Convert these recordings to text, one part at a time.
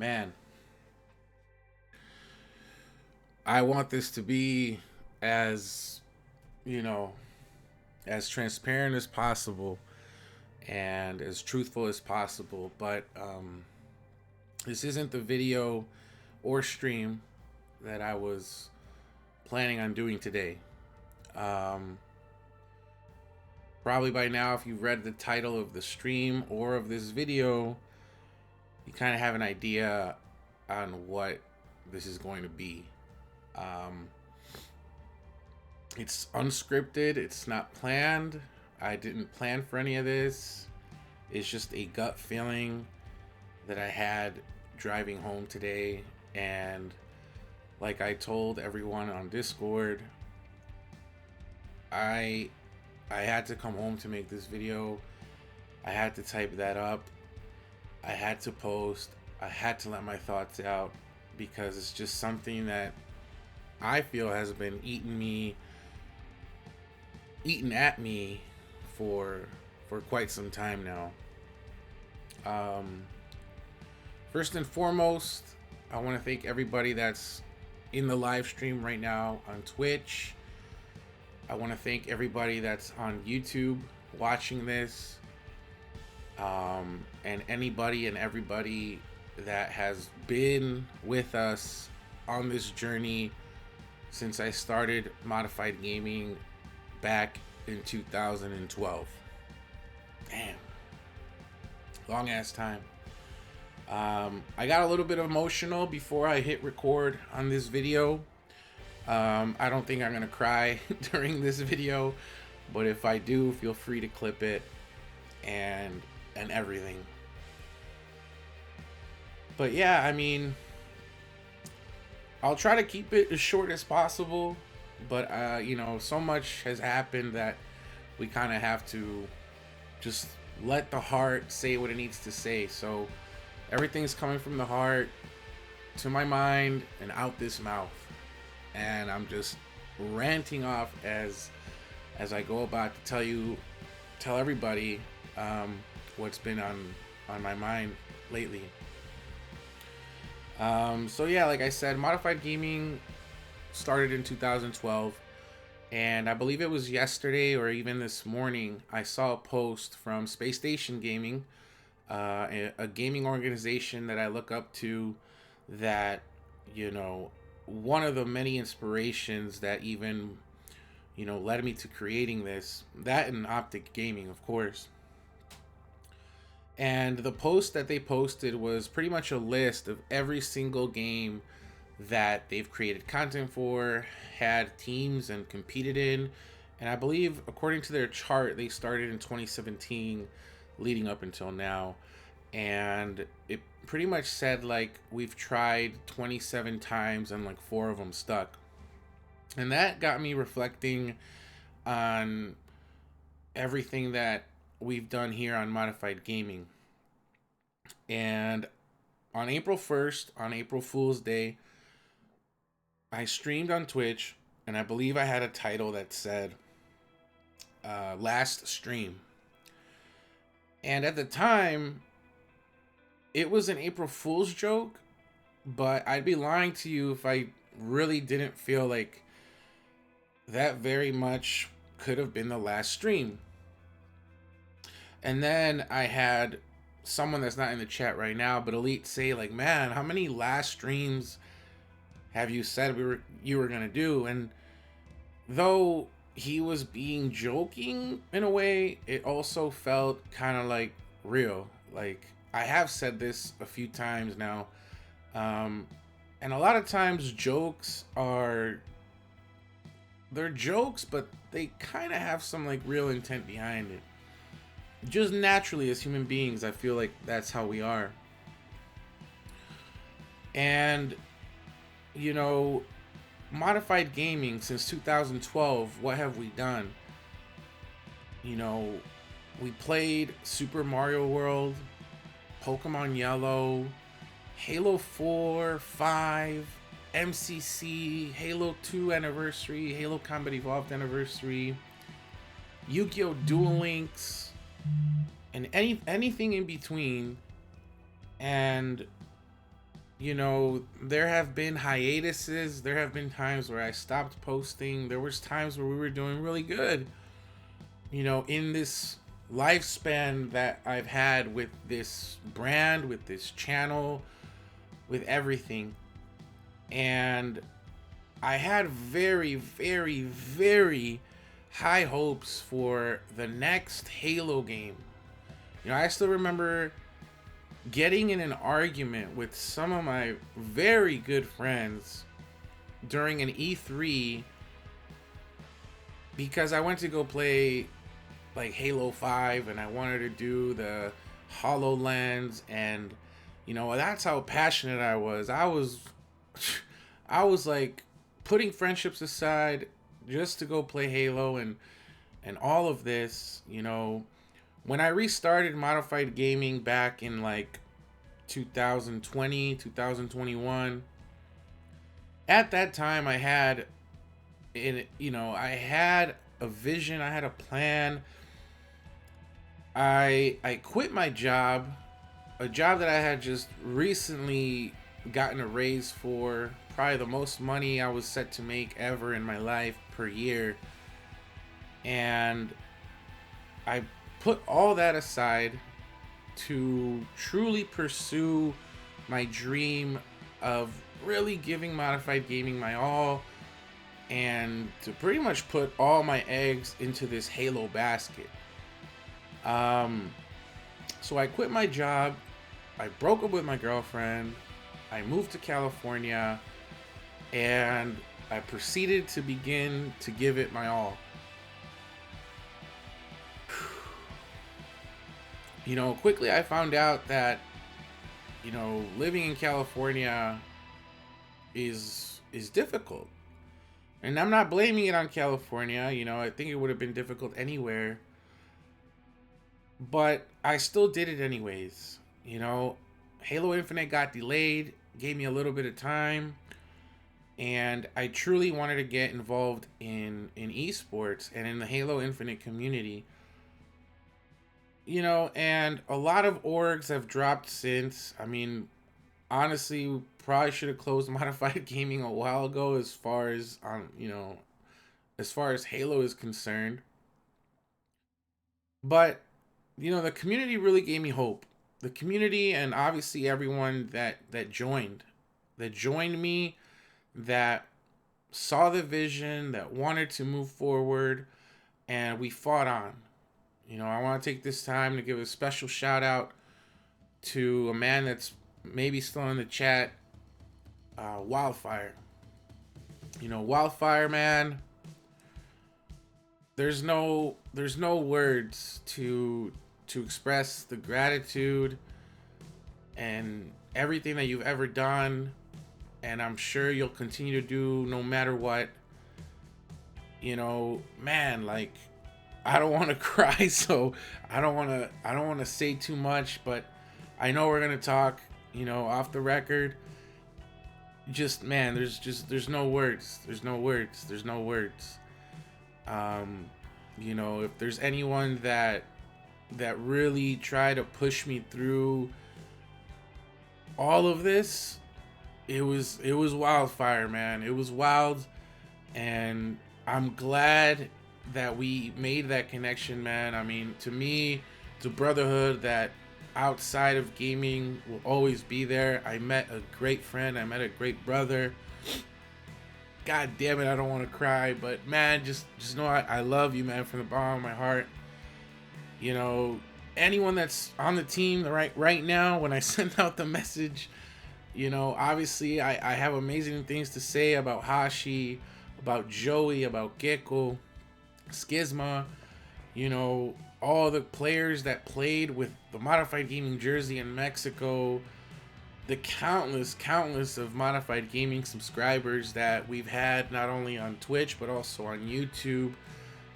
Man, I want this to be as, you know, as transparent as possible and as truthful as possible. But this isn't the video or stream that I was planning on doing today. Um, Probably by now, if you've read the title of the stream or of this video, you kind of have an idea on what this is going to be. Um, it's unscripted, it's not planned. I didn't plan for any of this. It's just a gut feeling that I had driving home today. And like I told everyone on Discord, I I had to come home to make this video. I had to type that up. I had to post. I had to let my thoughts out because it's just something that I feel has been eating at me for quite some time now. Um, First and foremost, I want to thank everybody that's in the live stream right now on Twitch. I want to thank everybody that's on YouTube watching this, and anybody and everybody that has been with us on this journey since I started Modified Gaming back in 2012. Damn, long ass time. I got a little bit emotional before I hit record on this video. I don't think I'm gonna cry during this video, but if I do, feel free to clip it and everything. But yeah, I mean, I'll try to keep it as short as possible, but so much has happened that we kind of have to just let the heart say what it needs to say. So everything's coming from the heart to my mind and out this mouth, and I'm just ranting off as I go about to tell everybody what's been on my mind lately. So yeah, like I said, Modified Gaming started in 2012, and I believe it was yesterday or even this morning I saw a post from Space Station Gaming, a gaming organization that I look up to, that, one of the many inspirations that even, led me to creating this, that and Optic Gaming, of course. And the post that they posted was pretty much a list of every single game that they've created content for, had teams and competed in. And I believe, according to their chart, they started in 2017 leading up until now. And it pretty much said, like, we've tried 27 times and like 4 of them stuck. And that got me reflecting on everything that we've done here on Modified Gaming. And on April 1st, on April Fool's Day, I streamed on Twitch, and I believe I had a title that said last stream. And at the time, it was an April Fool's joke, but I'd be lying to you if I really didn't feel like that very much could have been the last stream. And then I had someone that's not in the chat right now, but Elite, say, like, man, how many last streams have you said you were gonna do? And though he was being joking in a way, it also felt kind of like real. Like, I have said this a few times now, and a lot of times they're jokes, but they kind of have some like real intent behind it. Just naturally, as human beings, I feel like that's how we are. And Modified Gaming since 2012, what have we done? We played Super Mario World, Pokemon Yellow, Halo 4, 5, MCC, Halo 2 Anniversary, Halo Combat Evolved Anniversary, Yu-Gi-Oh! Duel Links, and anything in between. And there have been hiatuses. There have been times where I stopped posting. There was times where we were doing really good. In this lifespan that I've had with this brand, with this channel, with everything. And I had very, very, very high hopes for the next Halo game. I still remember getting in an argument with some of my very good friends during an E3 because I went to go play like Halo 5 and I wanted to do the HoloLens, and that's how passionate I was. I was like putting friendships aside just to go play Halo and all of this. When I restarted Modified Gaming back in like 2020, 2021, at that time I had I had a vision, I had a plan. I quit my job, a job that I had just recently gotten a raise for, probably the most money I was set to make ever in my life per year. And I put all that aside to truly pursue my dream of really giving Modified Gaming my all, and to pretty much put all my eggs into this Halo basket. So I quit my job, I broke up with my girlfriend, I moved to California, and I proceeded to begin to give it my all. Quickly I found out that, living in California is difficult. And I'm not blaming it on California. I think it would have been difficult anywhere. But I still did it anyways. Halo Infinite got delayed, gave me a little bit of time, and I truly wanted to get involved in esports and in the Halo Infinite community. And a lot of orgs have dropped since. I mean, honestly, we probably should have closed Modified Gaming a while ago as far as as far as Halo is concerned. But the community really gave me hope. The community, and obviously everyone that joined me, that saw the vision, that wanted to move forward, and we fought on. I want to take this time to give a special shout out to a man that's maybe still in the chat, Wildfire. Wildfire, man. There's no words to express the gratitude and everything that you've ever done, and I'm sure you'll continue to do no matter what. Man, like, I don't want to cry, so I don't want to say too much, but I know we're going to talk, off the record. Just, man, there's no words. There's no words. There's no words. If there's anyone that really tried to push me through all of this, it was Wildfire, man. It was wild, and I'm glad that we made that connection, man. I mean, to me, it's a brotherhood that outside of gaming will always be there. I met a great friend. I met a great brother. God damn it, I don't want to cry, but man, just know I love you, man, from the bottom of my heart. Anyone that's on the team right now, when I send out the message, obviously I have amazing things to say about Hashi, about Joey, about Gecko, Skizma, all the players that played with the Modified Gaming jersey in Mexico, the countless of Modified Gaming subscribers that we've had not only on Twitch but also on YouTube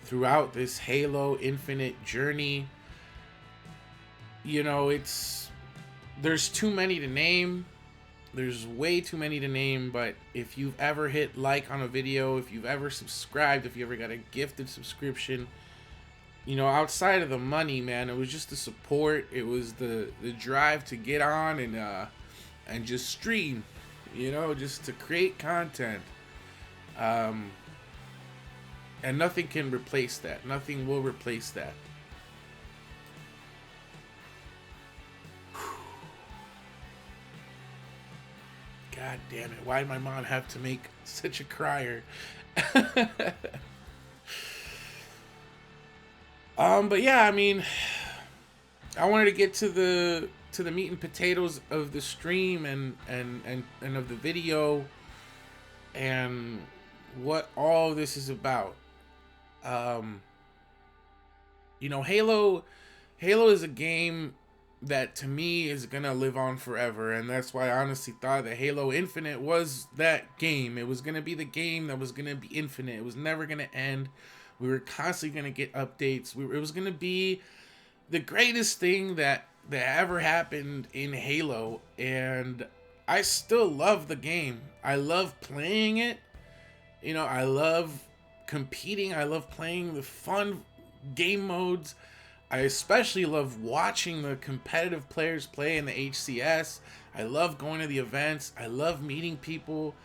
throughout this Halo Infinite journey. There's too many to name. There's way too many to name, but if you've ever hit like on a video, if you've ever subscribed, if you ever got a gifted subscription, outside of the money, man, it was just the support. It was the drive to get on and and just stream, just to create content. Um, and nothing can replace that. Nothing will replace that. God damn it. Why did my mom have to make such a crier? But yeah, I mean, I wanted to get to the meat and potatoes of the stream and of the video and what all this is about. Halo is a game that to me is gonna live on forever, and that's why I honestly thought that Halo Infinite was that game. It was gonna be the game that was gonna be infinite. It was never gonna end. We were constantly gonna get updates. It was gonna be the greatest thing that ever happened in Halo, and I still love the game. I love playing it. I love competing. I love playing the fun game modes. I especially love watching the competitive players play in the HCS. I love going to the events. I love meeting people,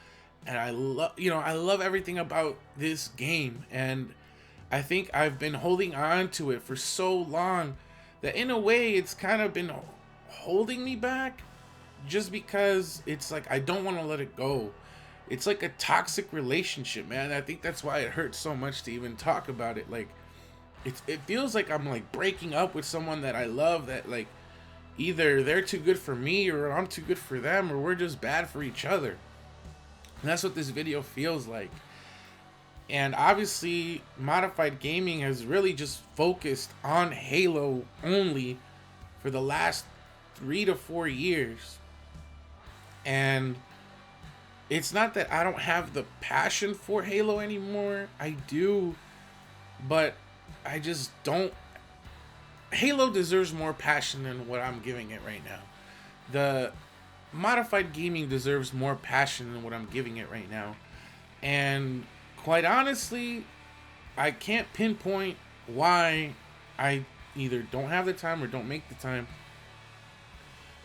and I love everything about this game. And I think I've been holding on to it for so long that in a way it's kind of been holding me back, just because it's like I don't want to let it go. It's like a toxic relationship, man. I think that's why it hurts so much to even talk about it. Like, it feels like I'm like breaking up with someone that I love, that like either they're too good for me or I'm too good for them, or we're just bad for each other. And that's what this video feels like. And obviously, Matafied Gaming has really just focused on Halo only for the last 3 to 4 years. And it's not that I don't have the passion for Halo anymore. I do. But I just don't. Halo deserves more passion than what I'm giving it right now. The Matafied Gaming deserves more passion than what I'm giving it right now. And quite honestly, I can't pinpoint why I either don't have the time or don't make the time.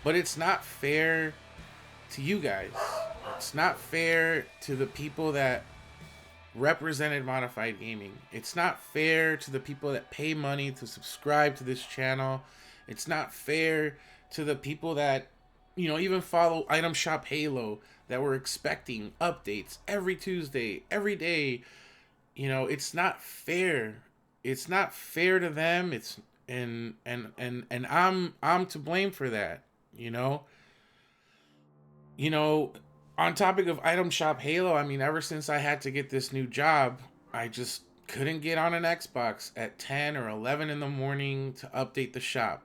But it's not fair to you guys. It's not fair to the people that represented Matafied Gaming. It's not fair to the people that pay money to subscribe to this channel. It's not fair to the people that, even follow Item Shop Halo, that were expecting updates every Tuesday, every day. It's not fair. It's not fair to them. It's and I'm to blame for that. On topic of Item Shop Halo, I mean, ever since I had to get this new job, I just couldn't get on an Xbox at 10 or 11 in the morning to update the shop.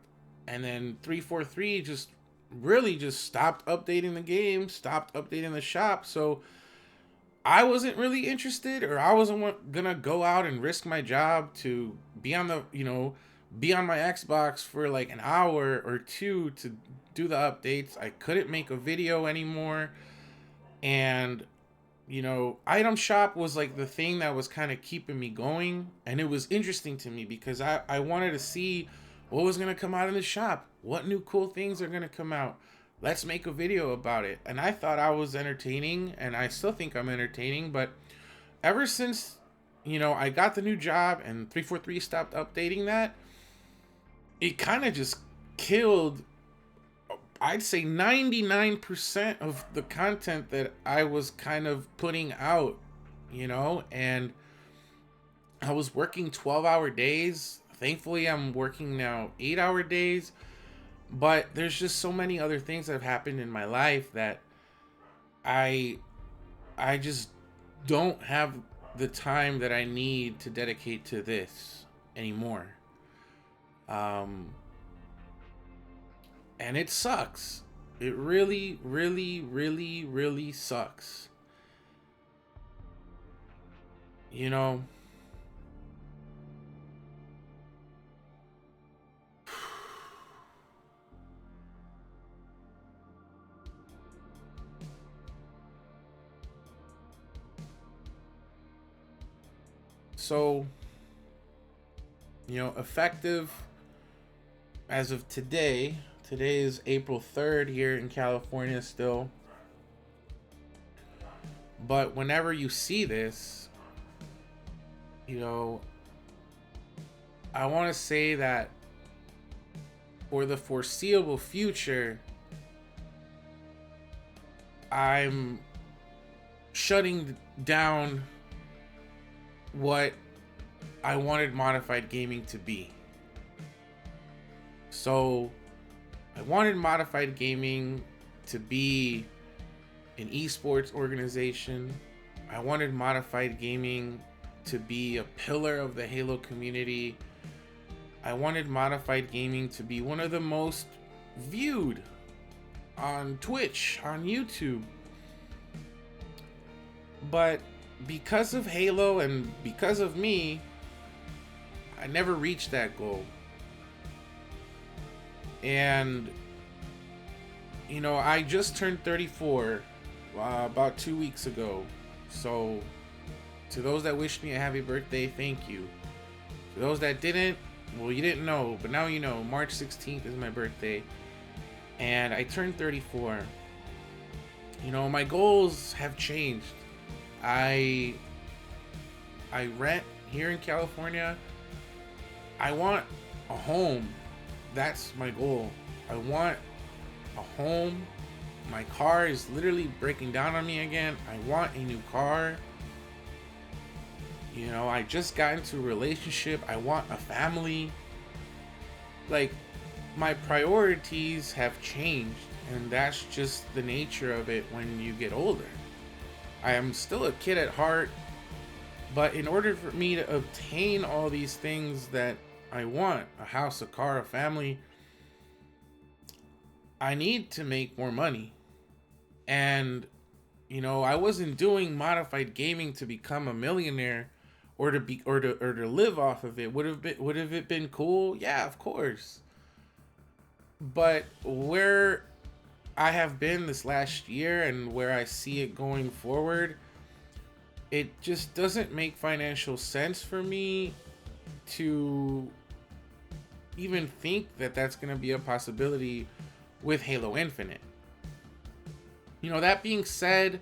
And then 343 just really just stopped updating the game, stopped updating the shop. So I wasn't really interested, or I wasn't gonna go out and risk my job to be on be on my Xbox for like an hour or two to do the updates. I couldn't make a video anymore. And Item Shop was like the thing that was kind of keeping me going, and it was interesting to me because I wanted to see what was going to come out in the shop, what new cool things are going to come out. Let's make a video about it. And I thought I was entertaining, and I still think I'm entertaining, but ever since I got the new job and 343 stopped updating that, it kind of just killed, I'd say, 99% of the content that I was kind of putting out, and I was working 12-hour days. Thankfully, I'm working now 8-hour days, but there's just so many other things that have happened in my life that I just don't have the time that I need to dedicate to this anymore. And it sucks. It really, really, really, really sucks. So, effective as of today Today is April 3rd here in California still. But whenever you see this, I want to say that for the foreseeable future, I'm shutting down what I wanted Modified Gaming to be. So, I wanted Modified Gaming to be an esports organization. I wanted Modified Gaming to be a pillar of the Halo community. I wanted Modified Gaming to be one of the most viewed on Twitch, on YouTube. But because of Halo and because of me, I never reached that goal. And, I just turned 34 about 2 weeks ago. So, to those that wished me a happy birthday, thank you. To those that didn't, well, you didn't know, but now you know. March 16th is my birthday. And I turned 34. My goals have changed. I rent here in California. I want a home. That's my goal. I want a home. My car is literally breaking down on me again. I want a new car. I just got into a relationship. I want a family. Like, my priorities have changed, and that's just the nature of it when you get older. I am still a kid at heart, but in order for me to obtain all these things that I want, a house, a car, a family, I need to make more money. And I wasn't doing Modified Gaming to become a millionaire or to live off of it. Would have it been cool? Yeah, of course. But where I have been this last year and where I see it going forward, it just doesn't make financial sense for me to even think that that's going to be a possibility with Halo Infinite. That being said,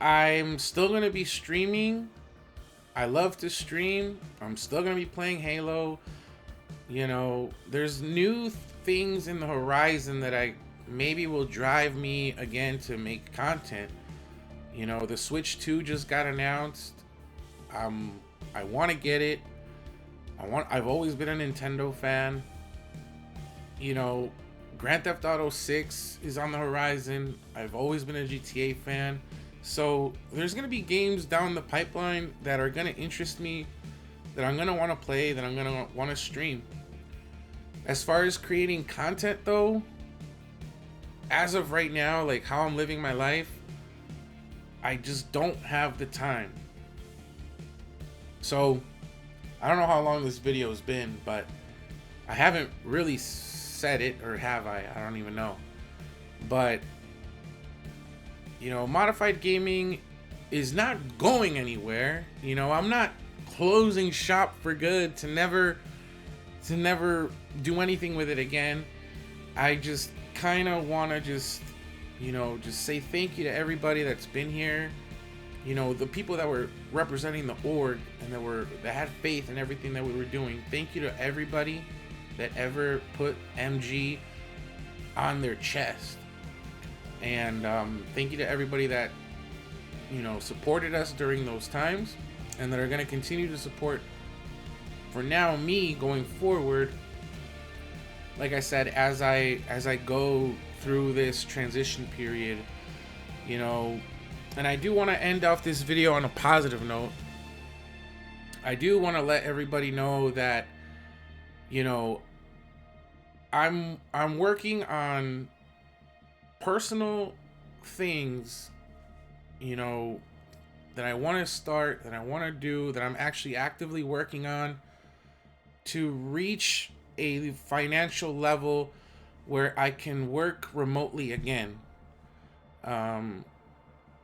I'm still going to be streaming. I love to stream. I'm still going to be playing Halo. There's new things in the horizon that I maybe will drive me again to make content. The Switch 2 just got announced. I want to get it. I've always been a Nintendo fan. Grand Theft Auto 6 is on the horizon. I've always been a GTA fan. So there's going to be games down the pipeline that are going to interest me, that I'm going to want to play, that I'm going to want to stream. As far as creating content though, as of right now, like how I'm living my life, I just don't have the time. So I don't know how long this video has been, but I haven't really said it, or have I? I don't even know. But Modified Gaming is not going anywhere. I'm not closing shop for good to never do anything with it again. I just kind of want to just say thank you to everybody that's been here. The people that were representing the org and that had faith in everything that we were doing. Thank you to everybody that ever put MG on their chest. And thank you to everybody that supported us during those times, and that are going to continue to support for now me going forward. Like I said, as I go through this transition period, and I do want to end off this video on a positive note. I do want to let everybody know that I'm working on personal things, that I want to start, that I want to do, that I'm actually actively working on to reach a financial level where I can work remotely again.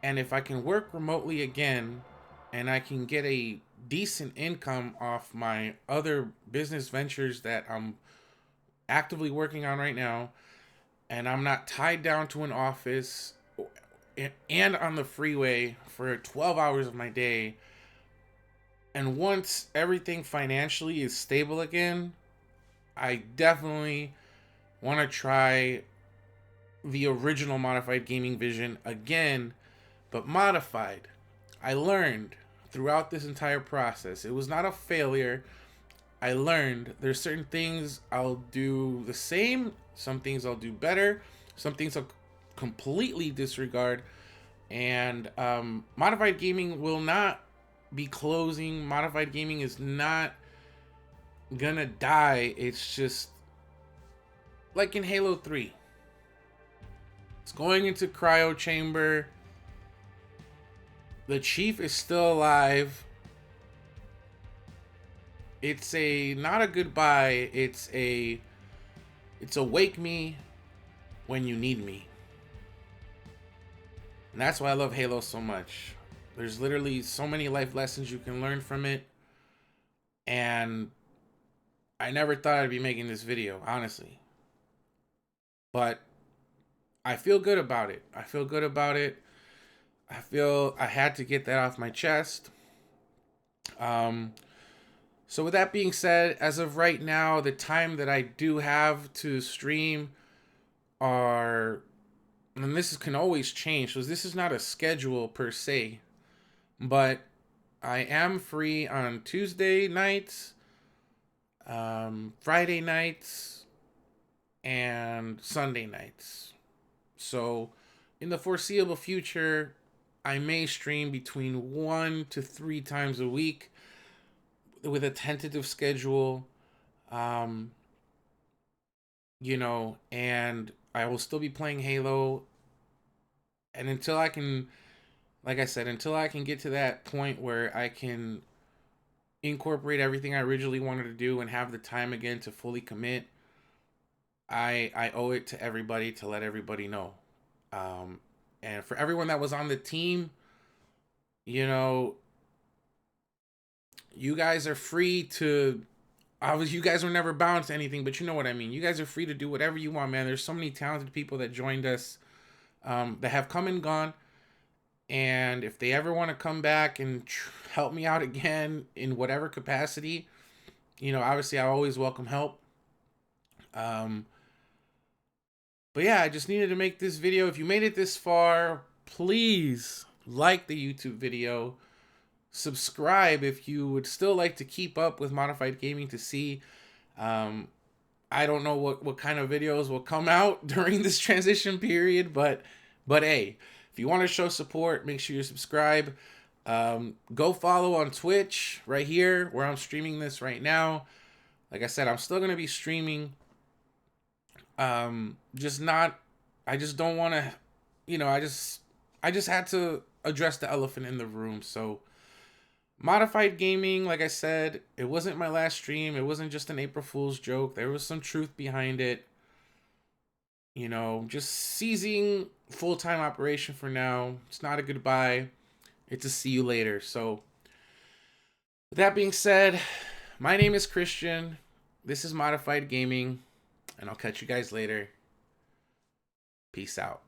And if I can work remotely again and I can get a decent income off my other business ventures that I'm actively working on right now, and I'm not tied down to an office and on the freeway for 12 hours of my day. And once everything financially is stable again, I definitely want to try the original modified gaming vision again, but modified. I learned throughout this entire process, it was not a failure. I learned there's certain things I'll do the same, some things I'll do better, some things I'll completely disregard. And modified gaming will not be closing. Modified gaming is not gonna die. It's just like in Halo 3. It's going into cryo chamber. The chief is still alive. It's a not a goodbye. It's a wake me when you need me. And that's why I love Halo so much. There's literally so many life lessons you can learn from it. And I never thought I'd be making this video, honestly. But I feel good about it. I feel good about it. I feel I had to get that off my chest. So with that being said, as of right now, the time that I do have to stream are, and can always change, so this is not a schedule per se, but I am free on Tuesday nights, Friday nights, and Sunday nights. So in the foreseeable future, I may stream between 1 to 3 times a week with a tentative schedule. And I will still be playing Halo. And until I can, like I said, until I can get to that point where I can incorporate everything I originally wanted to do and have the time again to fully commit, I owe it to everybody to let everybody know. And for everyone that was on the team, you guys are free to, obviously you guys were never bound to anything, but you know what I mean. You guys are free to do whatever you want, man. There's so many talented people that joined us, that have come and gone. And if they ever want to come back and help me out again in whatever capacity, obviously I always welcome help. But yeah, I just needed to make this video. If you made it this far, please like the YouTube video. Subscribe if you would still like to keep up with Modified Gaming to see. I don't know what kind of videos will come out during this transition period, but hey, if you want to show support, make sure you subscribe. Go follow on Twitch right here where I'm streaming this right now. Like I said, I'm still going to be streaming. I just don't want to, I just had to address the elephant in the room. So Modified Gaming, like I said, it wasn't my last stream. It wasn't just an April Fool's joke. There was some truth behind it. Just ceasing full-time operation for now. It's not a goodbye. It's a see you later. So with that being said, my name is Christian. This is Modified Gaming, and I'll catch you guys later. Peace out.